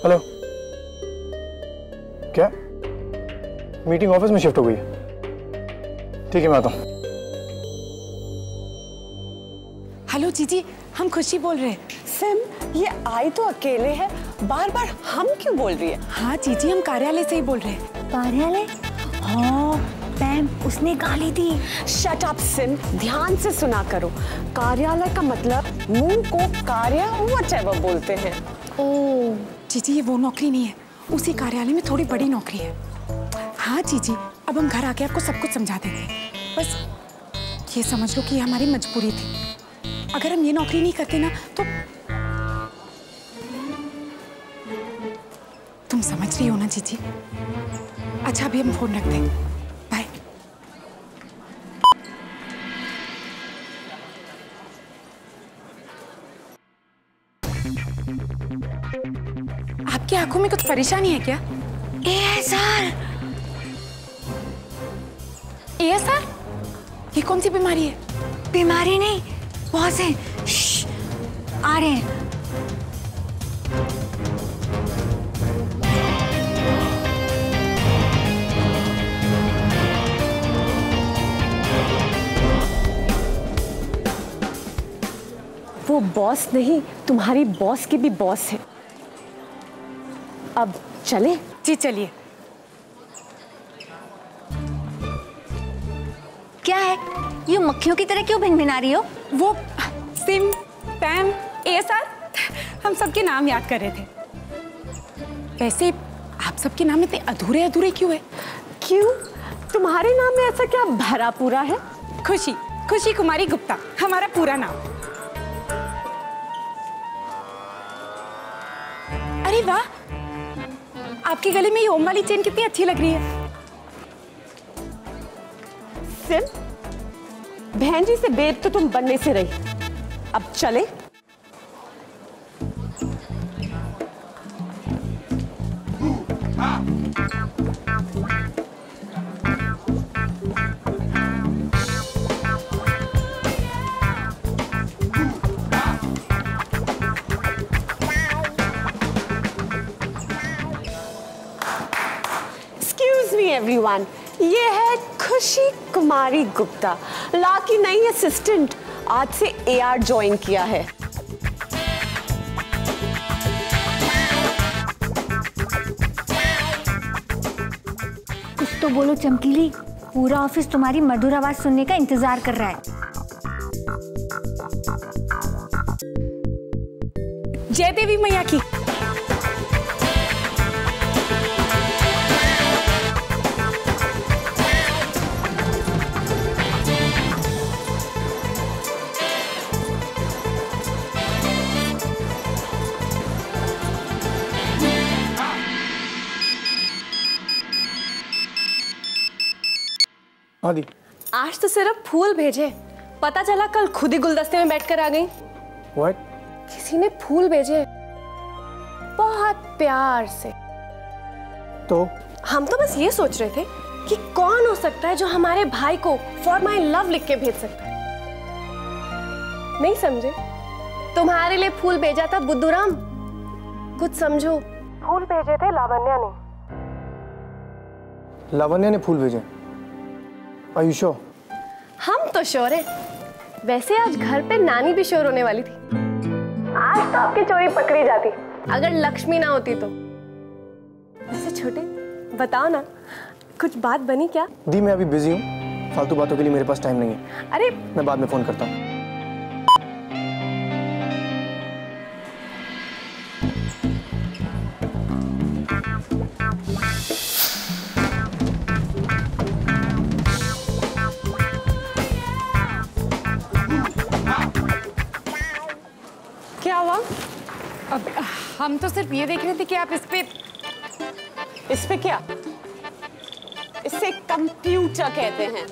Hello, क्या meeting office में shift हो गई है? ठीक है, मैं आता हूँ। हेलो जीजी, हम खुशी बोल रहे हैं। सिम, ये आई तो अकेले है, बार बार हम क्यों बोल रही है? हाँ जीजी, हम कार्यालय से ही बोल रहे हैं। कार्यालय? हाँ मैम, उसने गाली दी। शट अप सिम, ध्यान से सुना करो। कार्यालय का मतलब मुंह को कार्य व्हाटएवर बोलते हैं। ओह जीजी, ये वो नौकरी नहीं है, उसी कार्यालय में थोड़ी बड़ी नौकरी है। हाँ जीजी, अब हम घर आके आपको सब कुछ समझा देंगे। बस ये समझ लो कि ये हमारी मजबूरी थी। अगर हम ये नौकरी नहीं करते ना तो तुम समझ रही हो ना जीजी। अच्छा, अभी हम फोन रखते हैं, बाय। आपकी आंखों में कुछ परेशानी है क्या? ASR। ASR? ये कौन सी बीमारी है? बीमारी नहीं, बहुत है। आ रहे हैं। वो बॉस नहीं, तुम्हारी बॉस की भी बॉस है। अब चले? जी चलिए। क्या है, ये मक्खियों की तरह क्यों भिनभिना रही हो? वो सिम, पैम, ASR, हम सबके नाम याद कर रहे थे। वैसे आप सबके नाम इतने अधूरे अधूरे क्यों है? क्यों? तुम्हारे नाम में ऐसा क्या भरा पूरा है? खुशी, खुशी कुमारी गुप्ता हमारा पूरा नाम। अरे वाह, आपके गले में ये ओम वाली चेन कितनी अच्छी लग रही है। सिम, बहन जी से बेद तो तुम बनने से रही। अब चले? Excuse me everyone, ये है खुशी कुमारी गुप्ता, लॉ की नई असिस्टेंट। आज से AR ज्वाइन किया है। कुछ तो बोलो चमकीली, पूरा ऑफिस तुम्हारी मधुर आवाज सुनने का इंतजार कर रहा है। जय देवी मैया की। आदि, आज तो सिर्फ फूल भेजे, पता चला कल खुद ही गुलदस्ते में बैठकर आ गई। व्हाट? किसी ने फूल भेजे, बहुत प्यार से। तो हम तो बस ये सोच रहे थे कि कौन हो सकता है जो हमारे भाई को फॉर माई लव लिख के भेज सकता है। नहीं समझे? तुम्हारे लिए फूल भेजा था बुद्धूराम, कुछ समझो। फूल भेजे थे लावण्या ने। लावण्या ने फूल भेजे? Are you sure? हम तो श्योर है। वैसे आज घर पे नानी भी श्योर होने वाली थी। आज तो आपकी चोरी पकड़ी जाती अगर लक्ष्मी ना होती तो। वैसे छोटे, बताओ ना, कुछ बात बनी क्या? दी, मैं अभी बिजी हूँ, फालतू बातों के लिए मेरे पास टाइम नहीं है। अरे मैं बाद में फोन करता हूँ। क्या हुआ? अब हम तो सिर्फ ये देख रहे थे कि आप इस पे क्या? इसे कंप्यूटर कहते हैं।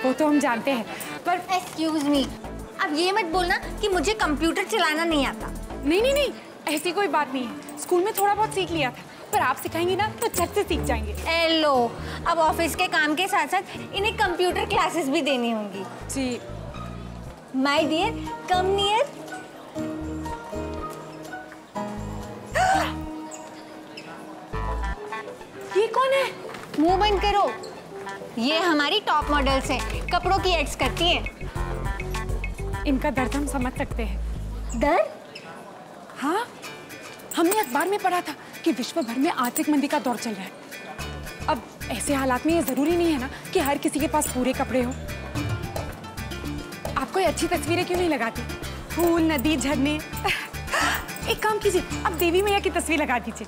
वो तो हम जानते हैं, पर एक्सक्यूज मी, अब ये मत बोलना कि मुझे कंप्यूटर चलाना नहीं आता। नहीं नहीं नहीं, ऐसी कोई बात नहीं है। स्कूल में थोड़ा बहुत सीख लिया था, पर आप सिखाएंगी ना तो झट से सीख जाएंगे। ए लो, अब ऑफिस के काम के साथ साथ इन्हें कंप्यूटर क्लासेस भी देनी होंगी। जी माय डियर, कम नियर। बंद करो। ये हमारी टॉप मॉडल्स हैं, कपड़ों की एड्स करती हैं। इनका दर्द हम समझ सकते हैं। दर्द? हाँ, हमने अखबार में पढ़ा था कि विश्व भर में आर्थिक मंदी का दौर चल रहा है। अब ऐसे हालात में ये जरूरी नहीं है ना कि हर किसी के पास पूरे कपड़े हो। आप कोई अच्छी तस्वीरें क्यों नहीं लगाती? फूल, नदी, झरने। एक काम कीजिए, आप देवी मैया की तस्वीर लगा दीजिए।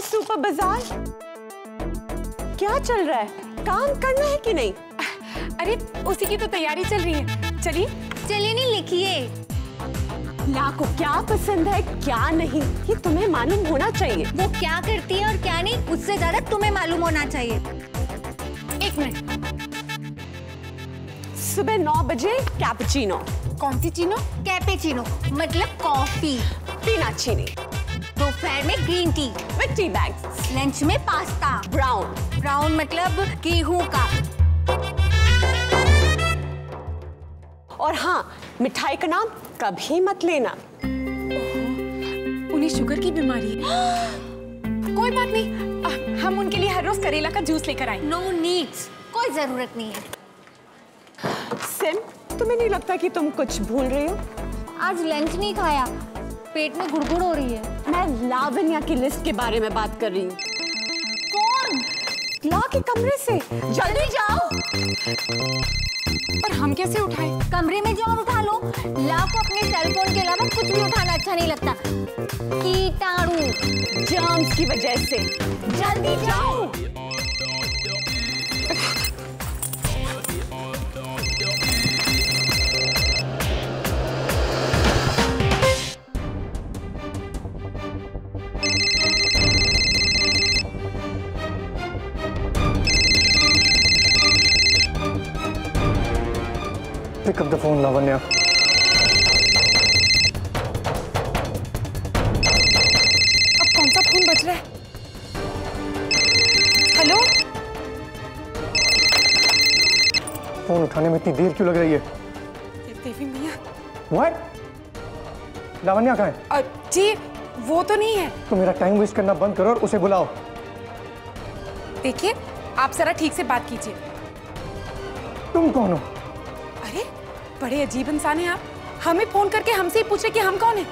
सुपर बाजार, क्या चल रहा है? काम करना है कि नहीं? अरे उसी की तो तैयारी चल रही है। चलिए चलिए नहीं, लिखिए। ला को क्या पसंद है क्या नहीं ये तुम्हें मालूम होना चाहिए। वो क्या करती है और क्या नहीं, उससे ज्यादा तुम्हें मालूम होना चाहिए। एक मिनट। सुबह 9 बजे कैपुचिनो। कौन सी चीनो? कैपेचिनो मतलब कॉफी। बिना चीनी। दोपहर में green tea with tea bags. Lunch में पास्ता। ब्राउन। ब्राउन मतलब गेहूं का। और हाँ, मिठाई का नाम कभी मत लेना। उन्हें शुगर की बीमारी है। कोई बात नहीं, हम उनके लिए हर रोज करेला का जूस लेकर आए। नो नीड्स, कोई जरूरत नहीं है। सिम, तुम्हें नहीं लगता कि तुम कुछ भूल रही हो? आज लंच नहीं खाया, पेट में गुड़गुड़ हो रही है। मैं लावण्या की लिस्ट के बारे में बात कर रही हूँ। कौन? ला के कमरे से जल्दी जाओ। पर हम कैसे उठाएं? कमरे में जाओ और उठा लो। ला को अपने सेलफोन के अलावा कुछ भी उठाना अच्छा नहीं लगता। कीटाणु, जर्म्स की वजह से। जल्दी जाओ। Pick up the phone, Lavanya. अब कौन सा फोन बज रहा है? हेलो? फोन उठाने में इतनी देर क्यों लग रही है? देवी मैया। What? लावण्या कहाँ है? जी वो तो नहीं है। तो मेरा टाइम वेस्ट करना बंद करो और उसे बुलाओ। देखिए, आप जरा ठीक से बात कीजिए। तुम कौन हो? अरे बड़े अजीब इंसान हैं आप। हमें फोन करके हमसे ही पूछ रहे कि हम कौन हैं।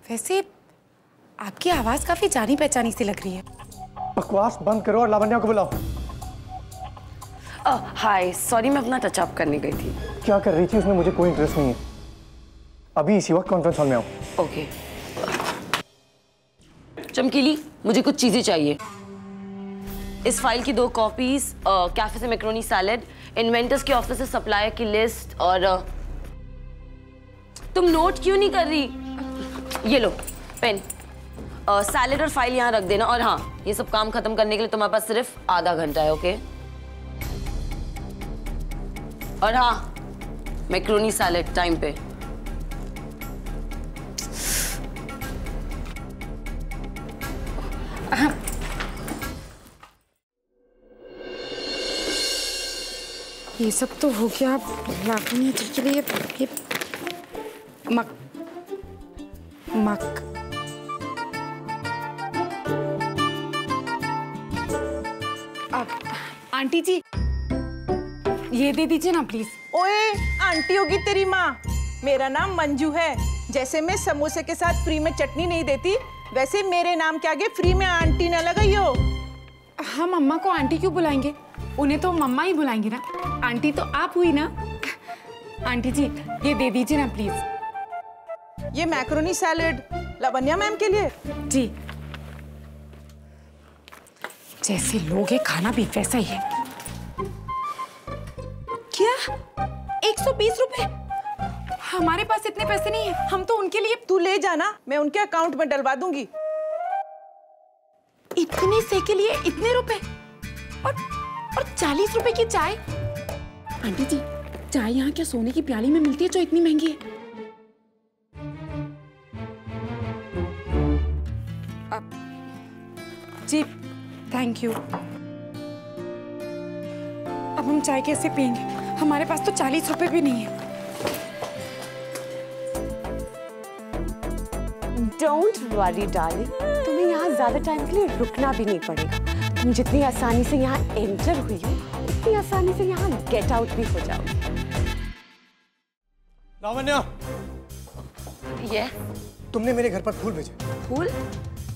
वैसे आपकी आवाज काफी जानी पहचानी सी लग रही है। बकवास बंद करो और लावण्या को बुलाओ। हाय, सॉरी, मैं अपना टचअप करने गई थी। क्या कर रही थी उसमें मुझे कोई इंटरेस्ट नहीं है। अभी इसी वक्त कॉन्फ्रेंस हॉल में आओ। ओके। चमकीली, मुझे कुछ चीजें चाहिए। इस फाइल की 2 कॉपीज, कैफे से मैक्रोनी सैलेड, इन्वेंटर्स के ऑफिस से सप्लायर की लिस्ट, और तुम नोट क्यों नहीं कर रही? ये लो पेन। सैलेड और फाइल यहाँ रख देना। और हाँ, ये सब काम खत्म करने के लिए तुम्हारे पास सिर्फ आधा घंटा है। ओके? और हाँ, मैक्रोनी सैलेड टाइम पे। ये सब तो हो गया। लावण्या जी के लिए ये मक मक आंटी जी, ये दे दीजिए ना प्लीज। ओए, आंटी होगी तेरी माँ। मेरा नाम मंजू है। जैसे मैं समोसे के साथ फ्री में चटनी नहीं देती, वैसे मेरे नाम के आगे फ्री में आंटी न लगाइयो। हम अम्मा को आंटी क्यों बुलाएंगे? उन्हें तो मम्मा ही बुलाएंगे ना। आंटी तो आप हुई ना। आंटी जी ये दे दीजिए ना प्लीज। ये मैक्रोनी सैलेड लावण्या मैम के लिए। जी जैसे लोग हैं खाना भी वैसा ही है। क्या 120 रुपए? हमारे पास इतने पैसे नहीं है, हम तो उनके लिए। तू ले जाना, मैं उनके अकाउंट में डलवा दूंगी। इतने से के लिए इतने रुपए और 40 रुपए की चाय। आंटी जी चाय यहाँ क्या सोने की प्याली में मिलती है जो इतनी महंगी है? जी थैंक यू। अब हम चाय कैसे पियेंगे? हमारे पास तो 40 रुपए भी नहीं है। डोंट वरी डार्लिंग, तुम्हें यहाँ ज्यादा टाइम के लिए रुकना भी नहीं पड़ेगा। तुम जितनी आसानी से यहाँ एंटर हुई हो उतनी आसानी से यहाँ गेट आउट भी हो जाओगे। लावण्या, ये तुमने मेरे घर पर फूल भेजे। फूल?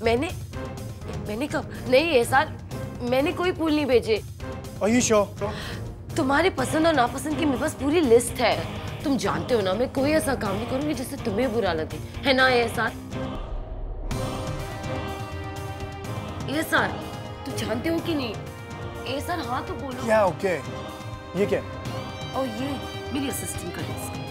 मैंने कब? नहीं एहसान, मैंने कोई फूल नहीं भेजे। Are you sure? तुम्हारे पसंद और नापसंद की मेरे पास पूरी लिस्ट है। तुम जानते हो ना मैं कोई ऐसा काम नहीं करूंगी जिससे तुम्हें बुरा लगे, है ना एहसान? एहसान तू जानते हो कि नहीं? एहसान हाँ तो बोलो। क्या ओके? ये क्या? और ये मेरी असिस्टेंट का लिस्ट।